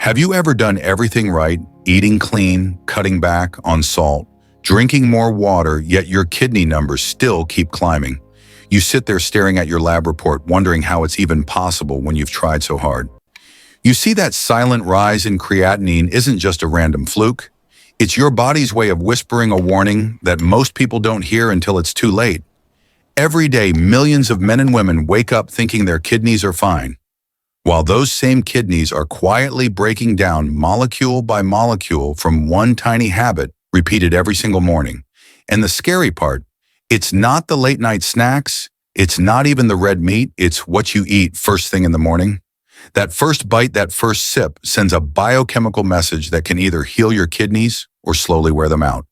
Have you ever done everything right, eating clean, cutting back on salt, drinking more water, yet your kidney numbers still keep climbing? You sit there staring at your lab report, wondering how it's even possible when you've tried so hard. You see, that silent rise in creatinine isn't just a random fluke. It's your body's way of whispering a warning that most people don't hear until it's too late. Every day, millions of men and women wake up thinking their kidneys are fine, while those same kidneys are quietly breaking down molecule by molecule from one tiny habit repeated every single morning. And the scary part, it's not the late night snacks, it's not even the red meat, it's what you eat first thing in the morning. That first bite, that first sip sends a biochemical message that can either heal your kidneys or slowly wear them out.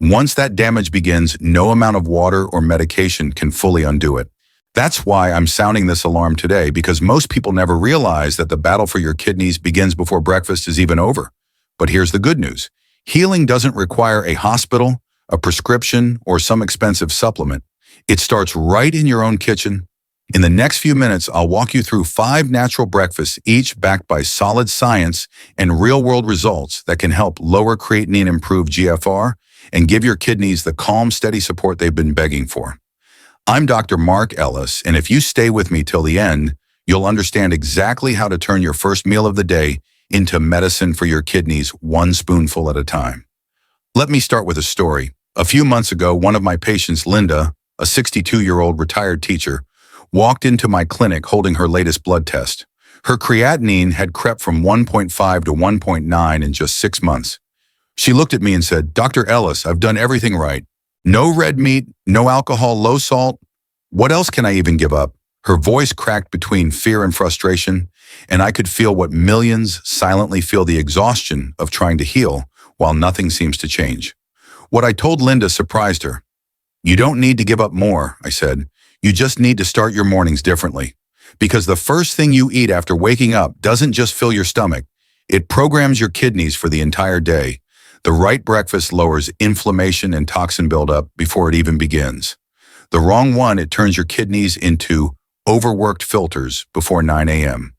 Once that damage begins, no amount of water or medication can fully undo it. That's why I'm sounding this alarm today, because most people never realize that the battle for your kidneys begins before breakfast is even over. But here's the good news. Healing doesn't require a hospital, a prescription, or some expensive supplement. It starts right in your own kitchen. In the next few minutes, I'll walk you through 5 natural breakfasts, each backed by solid science and real-world results that can help lower creatinine, improve GFR, and give your kidneys the calm, steady support they've been begging for. I'm Dr. Mark Ellis, and if you stay with me till the end, you'll understand exactly how to turn your first meal of the day into medicine for your kidneys, one spoonful at a time. Let me start with a story. A few months ago, one of my patients, Linda, a 62-year-old retired teacher, walked into my clinic holding her latest blood test. Her creatinine had crept from 1.5 to 1.9 in just 6 months. She looked at me and said, "Dr. Ellis, I've done everything right. No red meat, no alcohol, low salt. What else can I even give up?" Her voice cracked between fear and frustration, and I could feel what millions silently feel: the exhaustion of trying to heal while nothing seems to change. What I told Linda surprised her. "You don't need to give up more," I said. "You just need to start your mornings differently. Because the first thing you eat after waking up doesn't just fill your stomach, it programs your kidneys for the entire day. The right breakfast lowers inflammation and toxin buildup before it even begins. The wrong one, it turns your kidneys into overworked filters before 9 a.m.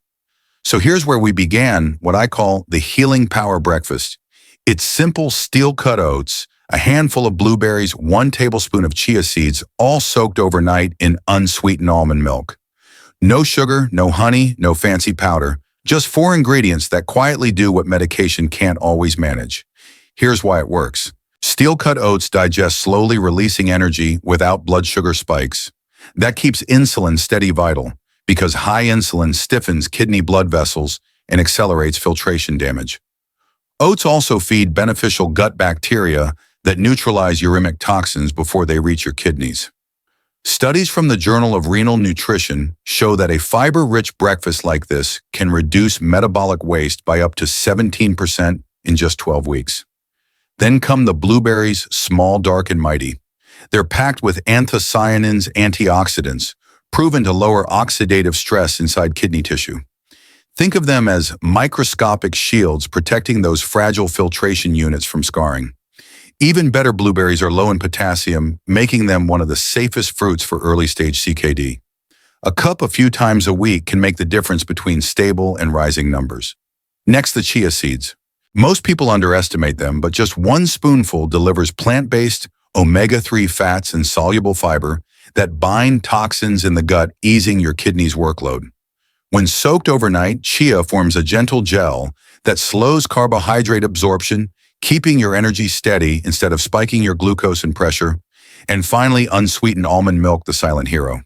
So here's where we began, what I call the healing power breakfast. It's simple steel-cut oats, a handful of blueberries, 1 tablespoon of chia seeds, all soaked overnight in unsweetened almond milk. No sugar, no honey, no fancy powder, just 4 ingredients that quietly do what medication can't always manage. Here's why it works. Steel-cut oats digest slowly, releasing energy without blood sugar spikes. That keeps insulin steady, vital, because high insulin stiffens kidney blood vessels and accelerates filtration damage. Oats also feed beneficial gut bacteria that neutralize uremic toxins before they reach your kidneys. Studies from the Journal of Renal Nutrition show that a fiber-rich breakfast like this can reduce metabolic waste by up to 17% in just 12 weeks. Then come the blueberries, small, dark, and mighty. They're packed with anthocyanins, antioxidants, proven to lower oxidative stress inside kidney tissue. Think of them as microscopic shields protecting those fragile filtration units from scarring. Even better, blueberries are low in potassium, making them one of the safest fruits for early-stage CKD. A cup a few times a week can make the difference between stable and rising numbers. Next, the chia seeds. Most people underestimate them, but just 1 spoonful delivers plant-based omega-3 fats and soluble fiber that bind toxins in the gut, easing your kidney's workload. When soaked overnight, chia forms a gentle gel that slows carbohydrate absorption, keeping your energy steady instead of spiking your glucose and pressure. And finally, unsweetened almond milk, the silent hero.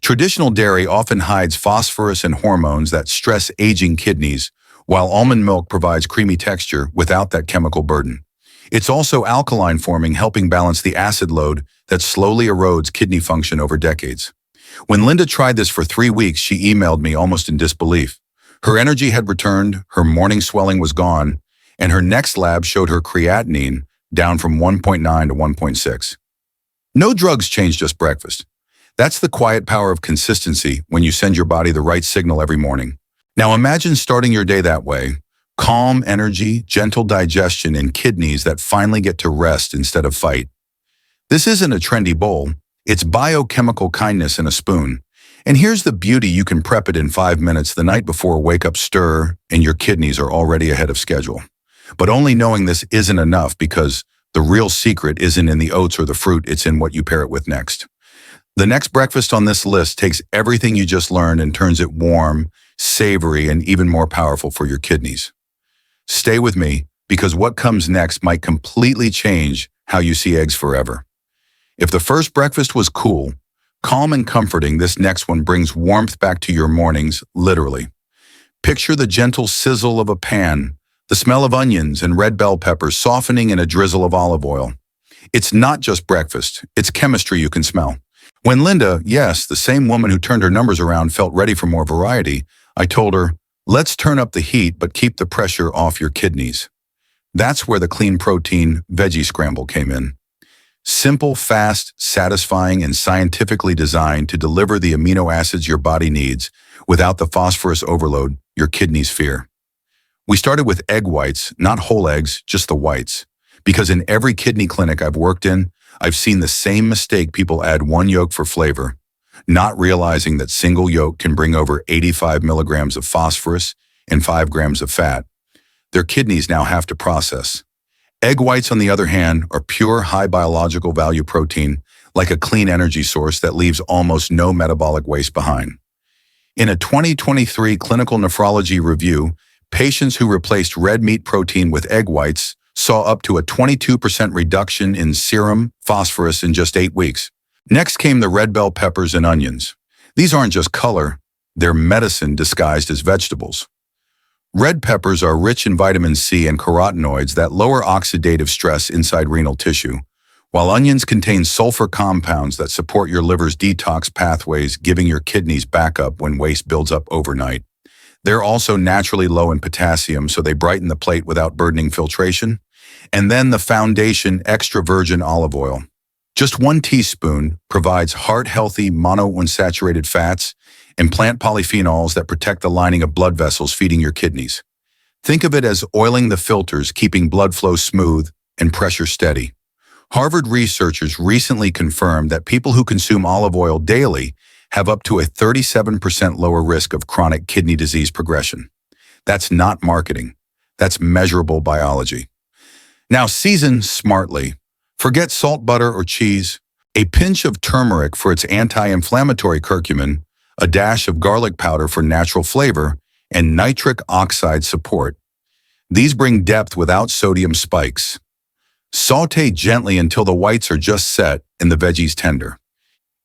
Traditional dairy often hides phosphorus and hormones that stress aging kidneys, while almond milk provides creamy texture without that chemical burden. It's also alkaline forming, helping balance the acid load that slowly erodes kidney function over decades. When Linda tried this for 3 weeks, she emailed me almost in disbelief. Her energy had returned, her morning swelling was gone, and her next lab showed her creatinine down from 1.9 to 1.6. No drugs change just breakfast. That's the quiet power of consistency when you send your body the right signal every morning. Now imagine starting your day that way. Calm energy, gentle digestion, and kidneys that finally get to rest instead of fight. This isn't a trendy bowl. It's biochemical kindness in a spoon. And here's the beauty, you can prep it in 5 minutes the night before, wake up, stir, and your kidneys are already ahead of schedule. But only knowing this isn't enough, because the real secret isn't in the oats or the fruit, it's in what you pair it with next. The next breakfast on this list takes everything you just learned and turns it warm, savory, and even more powerful for your kidneys. Stay with me, because what comes next might completely change how you see eggs forever. If the first breakfast was cool, calm, and comforting, this next one brings warmth back to your mornings, literally. Picture the gentle sizzle of a pan, the smell of onions and red bell peppers softening in a drizzle of olive oil. It's not just breakfast, it's chemistry you can smell. When Linda, yes, the same woman who turned her numbers around, felt ready for more variety, I told her, let's turn up the heat but keep the pressure off your kidneys. That's where the Clean-Protein Veggie Scramble came in. Simple, fast, satisfying, and scientifically designed to deliver the amino acids your body needs without the phosphorus overload your kidneys fear. We started with egg whites, not whole eggs, just the whites. Because in every kidney clinic I've worked in, I've seen the same mistake: people add one yolk for flavor, not realizing that single yolk can bring over 85 milligrams of phosphorus and 5 grams of fat their kidneys now have to process. Egg whites, on the other hand, are pure, high biological value protein, like a clean energy source that leaves almost no metabolic waste behind. In a 2023 clinical nephrology review, patients who replaced red meat protein with egg whites saw up to a 22% reduction in serum phosphorus in just 8 weeks. Next came the red bell peppers and onions. These aren't just color, they're medicine disguised as vegetables. Red peppers are rich in vitamin C and carotenoids that lower oxidative stress inside renal tissue, while onions contain sulfur compounds that support your liver's detox pathways, giving your kidneys backup when waste builds up overnight. They're also naturally low in potassium, so they brighten the plate without burdening filtration. And then the foundation, extra virgin olive oil. Just 1 teaspoon provides heart-healthy monounsaturated fats and plant polyphenols that protect the lining of blood vessels feeding your kidneys. Think of it as oiling the filters, keeping blood flow smooth and pressure steady. Harvard researchers recently confirmed that people who consume olive oil daily have up to a 37% lower risk of chronic kidney disease progression. That's not marketing. That's measurable biology. Now season smartly. Forget salt, butter, or cheese. A pinch of turmeric for its anti-inflammatory curcumin, a dash of garlic powder for natural flavor, and nitric oxide support. These bring depth without sodium spikes. Saute gently until the whites are just set and the veggies tender.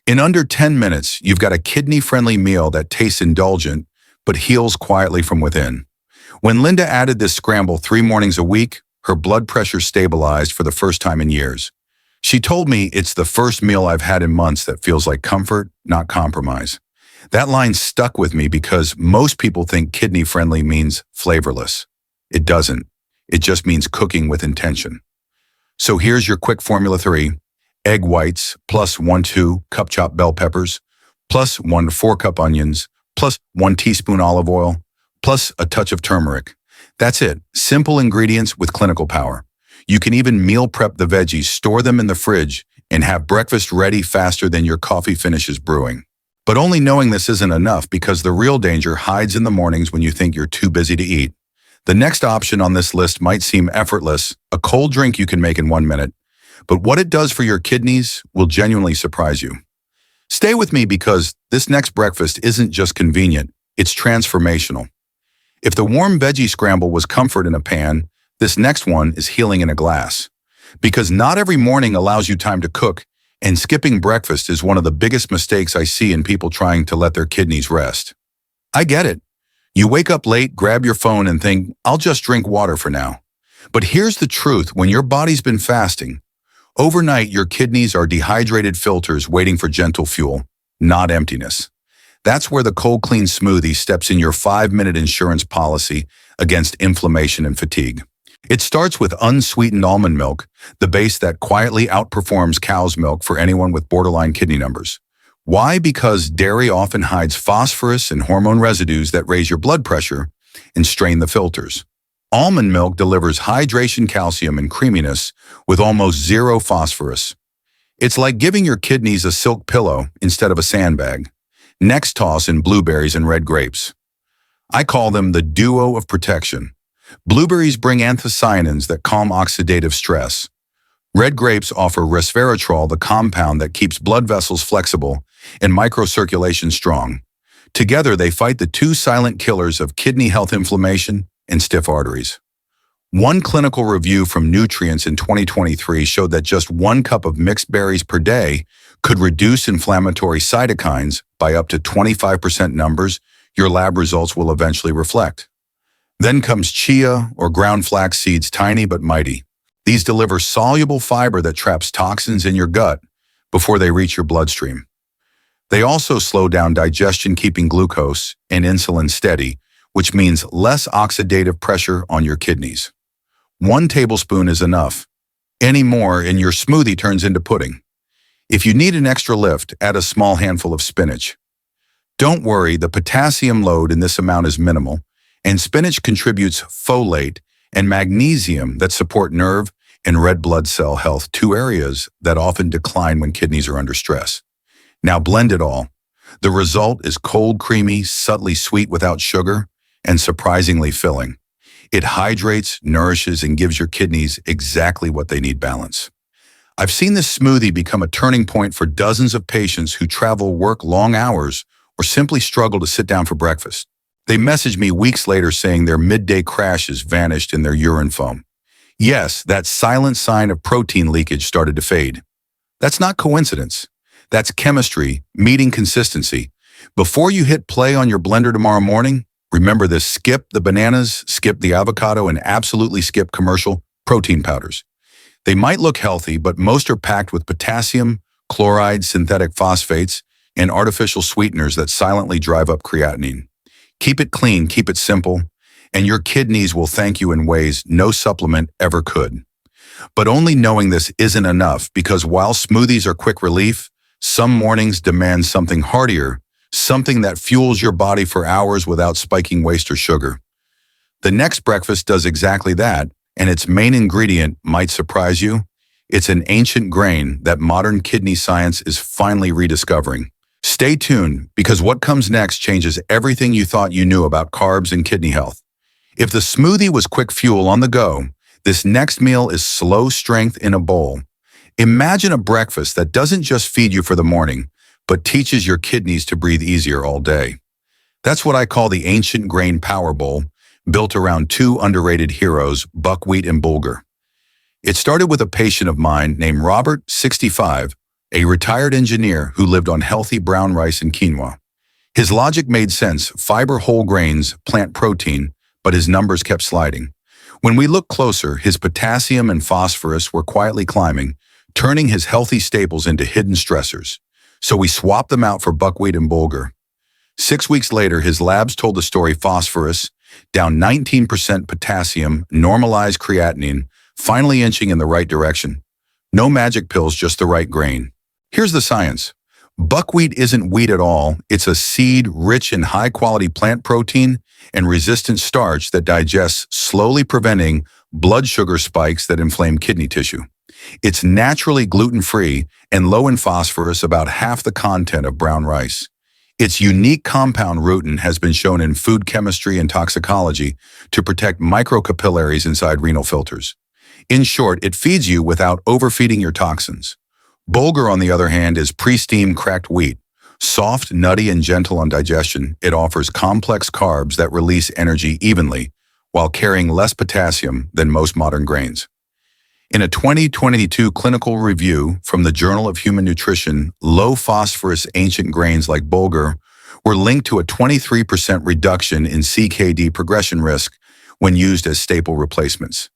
In under 10 minutes, you've got a kidney-friendly meal that tastes indulgent but heals quietly from within. When Linda added this scramble 3 mornings a week, her blood pressure stabilized for the first time in years. She told me, it's the first meal I've had in months that feels like comfort, not compromise. That line stuck with me because most people think kidney-friendly means flavorless. It doesn't. It just means cooking with intention. So here's your quick Formula 3. Egg whites, plus 1-2 cup chopped bell peppers, plus 1 to 4 cup onions, plus 1 teaspoon olive oil, plus a touch of turmeric. That's it. Simple ingredients with clinical power. You can even meal prep the veggies, store them in the fridge, and have breakfast ready faster than your coffee finishes brewing. But only knowing this isn't enough, because the real danger hides in the mornings when you think you're too busy to eat. The next option on this list might seem effortless, a cold drink you can make in 1 minute, but what it does for your kidneys will genuinely surprise you. Stay with me, because this next breakfast isn't just convenient, it's transformational. If the warm veggie scramble was comfort in a pan, this next one is healing in a glass. Because not every morning allows you time to cook, and skipping breakfast is one of the biggest mistakes I see in people trying to let their kidneys rest. I get it. You wake up late, grab your phone, and think, I'll just drink water for now. But here's the truth: when your body's been fasting, overnight your kidneys are dehydrated filters waiting for gentle fuel, not emptiness. That's where the Cold-Clean Smoothie steps in, your 5-minute insurance policy against inflammation and fatigue. It starts with unsweetened almond milk, the base that quietly outperforms cow's milk for anyone with borderline kidney numbers. Why? Because dairy often hides phosphorus and hormone residues that raise your blood pressure and strain the filters. Almond milk delivers hydration, calcium, and creaminess with almost zero phosphorus. It's like giving your kidneys a silk pillow instead of a sandbag. Next, toss in blueberries and red grapes. I call them the duo of protection. Blueberries bring anthocyanins that calm oxidative stress. Red grapes offer resveratrol, the compound that keeps blood vessels flexible and microcirculation strong. Together, they fight the two silent killers of kidney health: inflammation and stiff arteries. One clinical review from Nutrients in 2023 showed that just 1 cup of mixed berries per day could reduce inflammatory cytokines by up to 25%, numbers your lab results will eventually reflect. Then comes chia or ground flax seeds, tiny but mighty. These deliver soluble fiber that traps toxins in your gut before they reach your bloodstream. They also slow down digestion, keeping glucose and insulin steady, which means less oxidative pressure on your kidneys. 1 tablespoon is enough. Any more and your smoothie turns into pudding. If you need an extra lift, add a small handful of spinach. Don't worry, the potassium load in this amount is minimal, and spinach contributes folate and magnesium that support nerve and red blood cell health, 2 areas that often decline when kidneys are under stress. Now blend it all. The result is cold, creamy, subtly sweet without sugar, and surprisingly filling. It hydrates, nourishes, and gives your kidneys exactly what they need: balance. I've seen this smoothie become a turning point for dozens of patients who travel, work long hours, or simply struggle to sit down for breakfast. They message me weeks later saying their midday crashes vanished and their urine foam. Yes, that silent sign of protein leakage started to fade. That's not coincidence. That's chemistry meeting consistency. Before you hit play on your blender tomorrow morning, remember this: skip the bananas, skip the avocado, and absolutely skip commercial protein powders. They might look healthy, but most are packed with potassium, chloride, synthetic phosphates, and artificial sweeteners that silently drive up creatinine. Keep it clean, keep it simple, and your kidneys will thank you in ways no supplement ever could. But only knowing this isn't enough, because while smoothies are quick relief, some mornings demand something heartier, something that fuels your body for hours without spiking waste or sugar. The next breakfast does exactly that, and its main ingredient might surprise you. It's an ancient grain that modern kidney science is finally rediscovering. Stay tuned, because what comes next changes everything you thought you knew about carbs and kidney health. If the smoothie was quick fuel on the go, this next meal is slow strength in a bowl. Imagine a breakfast that doesn't just feed you for the morning, but teaches your kidneys to breathe easier all day. That's what I call the ancient grain power bowl, built around 2 underrated heroes, buckwheat and bulgur. It started with a patient of mine named Robert, 65, a retired engineer who lived on healthy brown rice and quinoa. His logic made sense: fiber, whole grains, plant protein, but his numbers kept sliding. When we looked closer, his potassium and phosphorus were quietly climbing, turning his healthy staples into hidden stressors. So we swapped them out for buckwheat and bulgur. 6 weeks later, his labs told the story: phosphorus down 19%, potassium, normalized creatinine, finally inching in the right direction. No magic pills, just the right grain. Here's the science. Buckwheat isn't wheat at all. It's a seed rich in high-quality plant protein and resistant starch that digests slowly, preventing blood sugar spikes that inflame kidney tissue. It's naturally gluten-free and low in phosphorus, about half the content of brown rice. Its unique compound rutin has been shown in food chemistry and toxicology to protect microcapillaries inside renal filters. In short, it feeds you without overfeeding your toxins. Bulgur, on the other hand, is pre-steamed cracked wheat. Soft, nutty, and gentle on digestion, it offers complex carbs that release energy evenly while carrying less potassium than most modern grains. In a 2022 clinical review from the Journal of Human Nutrition, low-phosphorus ancient grains like bulgur were linked to a 23% reduction in CKD progression risk when used as staple replacements.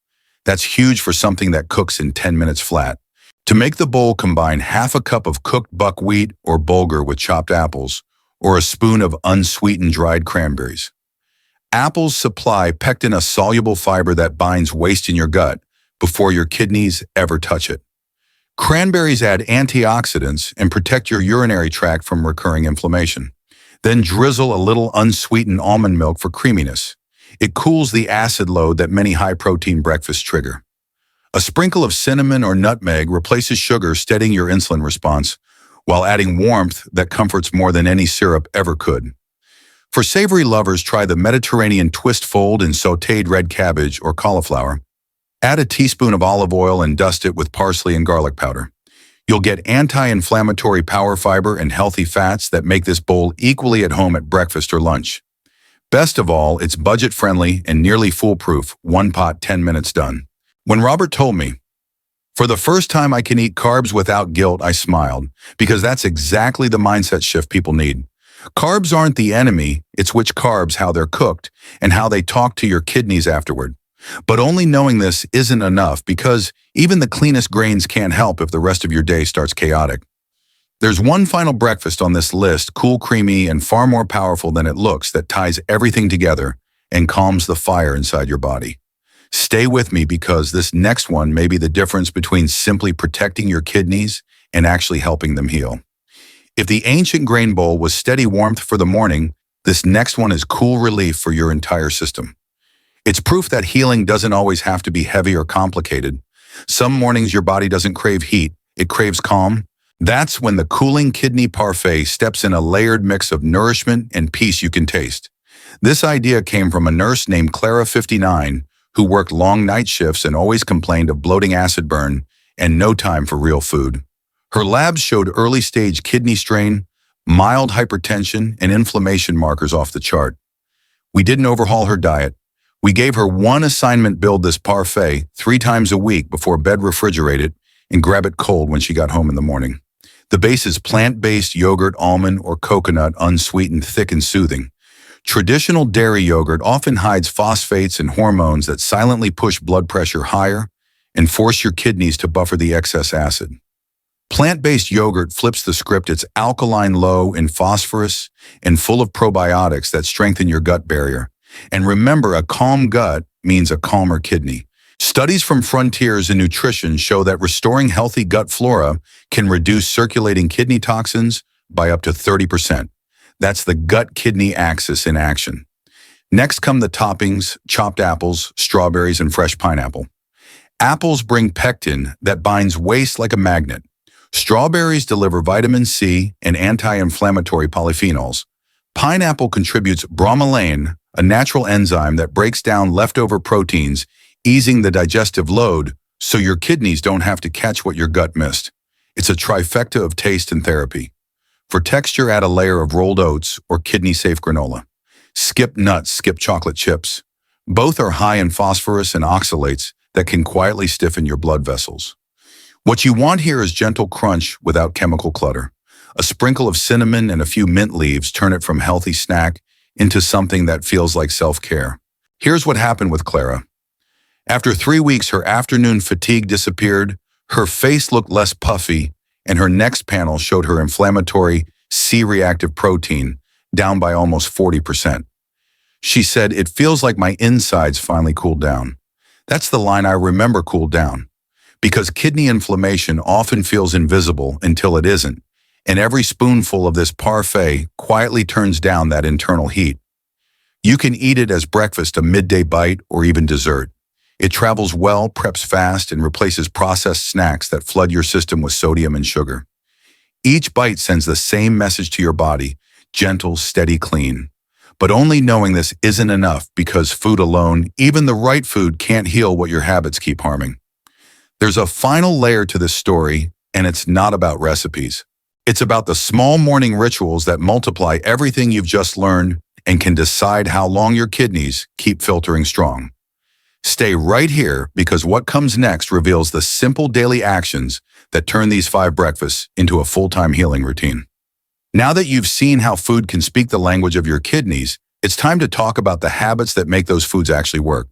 That's huge for something that cooks in 10 minutes flat. To make the bowl, combine half a cup of cooked buckwheat or bulgur with chopped apples, or a spoon of unsweetened dried cranberries. Apples supply pectin, a soluble fiber that binds waste in your gut before your kidneys ever touch it. Cranberries add antioxidants and protect your urinary tract from recurring inflammation. Then drizzle a little unsweetened almond milk for creaminess. It cools the acid load that many high-protein breakfasts trigger. A sprinkle of cinnamon or nutmeg replaces sugar, steadying your insulin response, while adding warmth that comforts more than any syrup ever could. For savory lovers, try the Mediterranean twist fold in sautéed red cabbage or cauliflower. Add a teaspoon of olive oil and dust it with parsley and garlic powder. You'll get anti-inflammatory power fiber and healthy fats that make this bowl equally at home at breakfast or lunch. Best of all, it's budget-friendly and nearly foolproof. One pot, 10 minutes done. When Robert told me, "For the first time I can eat carbs without guilt," I smiled, because that's exactly the mindset shift people need. Carbs aren't the enemy, it's which carbs, how they're cooked, and how they talk to your kidneys afterward. But only knowing this isn't enough, because even the cleanest grains can't help if the rest of your day starts chaotic. There's one final breakfast on this list, cool, creamy, and far more powerful than it looks, that ties everything together and calms the fire inside your body. Stay with me, because this next one may be the difference between simply protecting your kidneys and actually helping them heal. If the ancient grain bowl was steady warmth for the morning, this next one is cool relief for your entire system. It's proof that healing doesn't always have to be heavy or complicated. Some mornings your body doesn't crave heat, it craves calm. That's when the Cooling Kidney Parfait steps in, a layered mix of nourishment and peace you can taste. This idea came from a nurse named Clara, 59, who worked long night shifts and always complained of bloating, acid burn, and no time for real food. Her labs showed early-stage kidney strain, mild hypertension, and inflammation markers off the chart. We didn't overhaul her diet. We gave her one assignment: build this parfait 3 times a week before bed, refrigerate it, and grab it cold when she got home in the morning. The base is plant-based yogurt, almond, or coconut, unsweetened, thick and soothing. Traditional dairy yogurt often hides phosphates and hormones that silently push blood pressure higher and force your kidneys to buffer the excess acid. Plant-based yogurt flips the script. It's alkaline, low in phosphorus, and full of probiotics that strengthen your gut barrier. And remember, a calm gut means a calmer kidney. Studies from Frontiers in Nutrition show that restoring healthy gut flora can reduce circulating kidney toxins by up to 30%. That's the gut-kidney axis in action. Next come the toppings: chopped apples, strawberries, and fresh pineapple. Apples bring pectin that binds waste like a magnet. Strawberries deliver vitamin C and anti-inflammatory polyphenols. Pineapple contributes bromelain, a natural enzyme that breaks down leftover proteins, easing the digestive load so your kidneys don't have to catch what your gut missed. It's a trifecta of taste and therapy. For texture, add a layer of rolled oats or kidney-safe granola. Skip nuts, skip chocolate chips. Both are high in phosphorus and oxalates that can quietly stiffen your blood vessels. What you want here is gentle crunch without chemical clutter. A sprinkle of cinnamon and a few mint leaves turn it from healthy snack into something that feels like self-care. Here's what happened with Clara. After 3 weeks, her afternoon fatigue disappeared, her face looked less puffy, and her next panel showed her inflammatory C-reactive protein down by almost 40%. She said, "It feels like my insides finally cooled down." That's the line I remember: cooled down. Because kidney inflammation often feels invisible until it isn't, and every spoonful of this parfait quietly turns down that internal heat. You can eat it as breakfast, a midday bite, or even dessert. It travels well, preps fast, and replaces processed snacks that flood your system with sodium and sugar. Each bite sends the same message to your body: gentle, steady, clean. But only knowing this isn't enough, because food alone, even the right food, can't heal what your habits keep harming. There's a final layer to this story, and it's not about recipes. It's about the small morning rituals that multiply everything you've just learned and can decide how long your kidneys keep filtering strong. Stay right here, because what comes next reveals the simple daily actions that turn these 5 breakfasts into a full-time healing routine. Now that you've seen how food can speak the language of your kidneys, it's time to talk about the habits that make those foods actually work.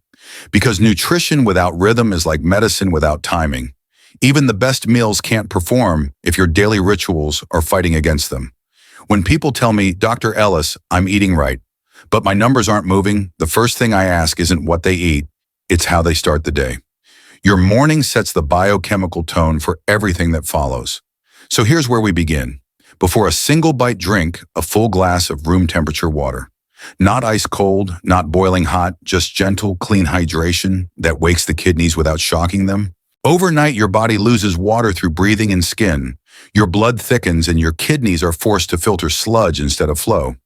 Because nutrition without rhythm is like medicine without timing. Even the best meals can't perform if your daily rituals are fighting against them. When people tell me, "Dr. Ellis, I'm eating right, but my numbers aren't moving," the first thing I ask isn't what they eat, it's how they start the day. Your morning sets the biochemical tone for everything that follows. So here's where we begin. Before a single bite, drink a full glass of room temperature water. Not ice cold, not boiling hot, just gentle, clean hydration that wakes the kidneys without shocking them. Overnight, your body loses water through breathing and skin, Your blood thickens and your kidneys are forced to filter sludge instead of flow.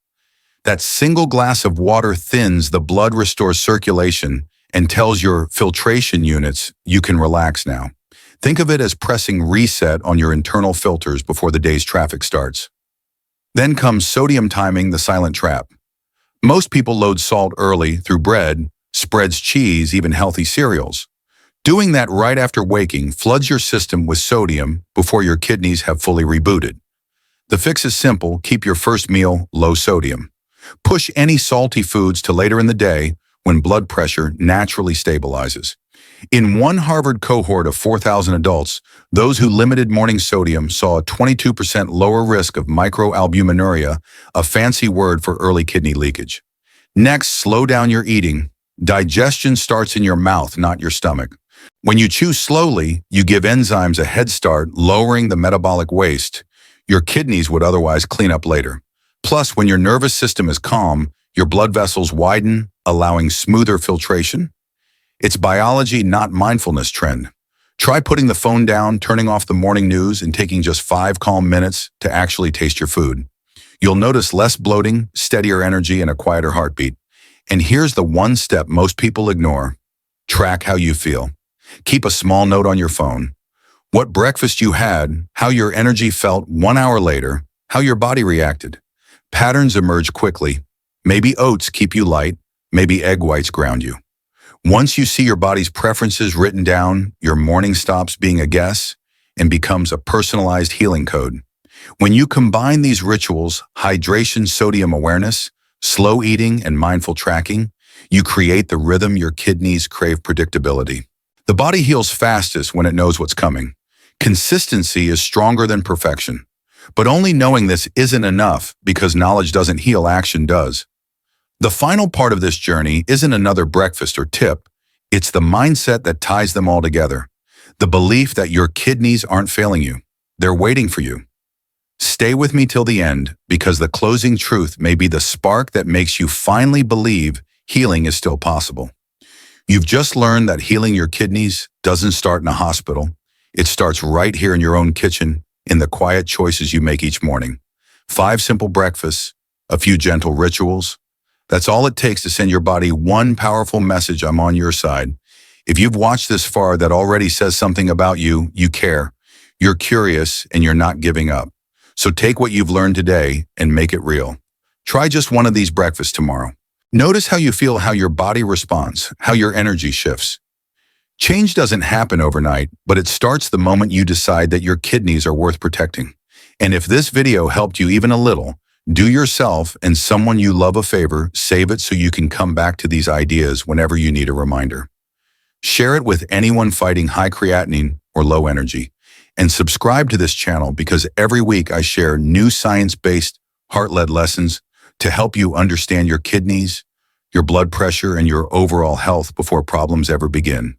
That single glass of water thins the blood, restores circulation, and tells your filtration units you can relax now. Think of it as pressing reset on your internal filters before the day's traffic starts. Then comes sodium timing, the silent trap. Most people load salt early through bread, spreads, cheese, even healthy cereals. Doing that right after waking floods your system with sodium before your kidneys have fully rebooted. The fix is simple: keep your first meal low sodium. Push any salty foods to later in the day when blood pressure naturally stabilizes. In one Harvard cohort of 4,000 adults, those who limited morning sodium saw a 22% lower risk of microalbuminuria, a fancy word for early kidney leakage. Next, slow down your eating. Digestion starts in your mouth, not your stomach. When you chew slowly, you give enzymes a head start, lowering the metabolic waste your kidneys would otherwise clean up later. Plus, when your nervous system is calm, your blood vessels widen, allowing smoother filtration. It's biology, not mindfulness trend. Try putting the phone down, turning off the morning news, and taking just 5 calm minutes to actually taste your food. You'll notice less bloating, steadier energy, and a quieter heartbeat. And here's the one step most people ignore. Track how you feel. Keep a small note on your phone. What breakfast you had, how your energy felt 1 hour later, how your body reacted. Patterns emerge quickly. Maybe oats keep you light, maybe egg whites ground you. Once you see your body's preferences written down, your morning stops being a guess and becomes a personalized healing code. When you combine these rituals, hydration, sodium awareness, slow eating, and mindful tracking, you create the rhythm your kidneys crave: predictability. The body heals fastest when it knows what's coming. Consistency is stronger than perfection. But only knowing this isn't enough, because knowledge doesn't heal, action does. The final part of this journey isn't another breakfast or tip. It's the mindset that ties them all together. The belief that your kidneys aren't failing you. They're waiting for you. Stay with me till the end, because the closing truth may be the spark that makes you finally believe healing is still possible. You've just learned that healing your kidneys doesn't start in a hospital. It starts right here in your own kitchen, in the quiet choices you make each morning. 5 simple breakfasts, a few gentle rituals. That's all it takes to send your body one powerful message: I'm on your side. If you've watched this far, that already says something about you. You care, you're curious, and you're not giving up. So take what you've learned today and make it real. Try just one of these breakfasts tomorrow. Notice how you feel, how your body responds, how your energy shifts. Change doesn't happen overnight, but it starts the moment you decide that your kidneys are worth protecting. And if this video helped you even a little, do yourself and someone you love a favor: save it so you can come back to these ideas whenever you need a reminder. Share it with anyone fighting high creatinine or low energy. And subscribe to this channel, because every week I share new science-based, heart-led lessons to help you understand your kidneys, your blood pressure, and your overall health before problems ever begin.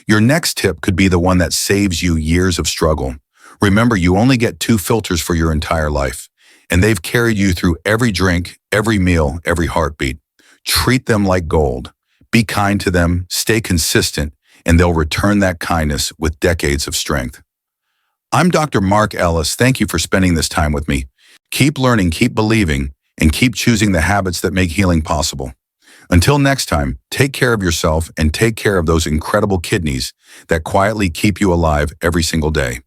Your next tip could be the one that saves you years of struggle. Remember, you only get 2 filters for your entire life, and they've carried you through every drink, every meal, every heartbeat. Treat them like gold. Be kind to them, stay consistent, and they'll return that kindness with decades of strength. I'm Dr. Mark Ellis. Thank you for spending this time with me. Keep learning, keep believing, and keep choosing the habits that make healing possible. Until next time, take care of yourself and take care of those incredible kidneys that quietly keep you alive every single day.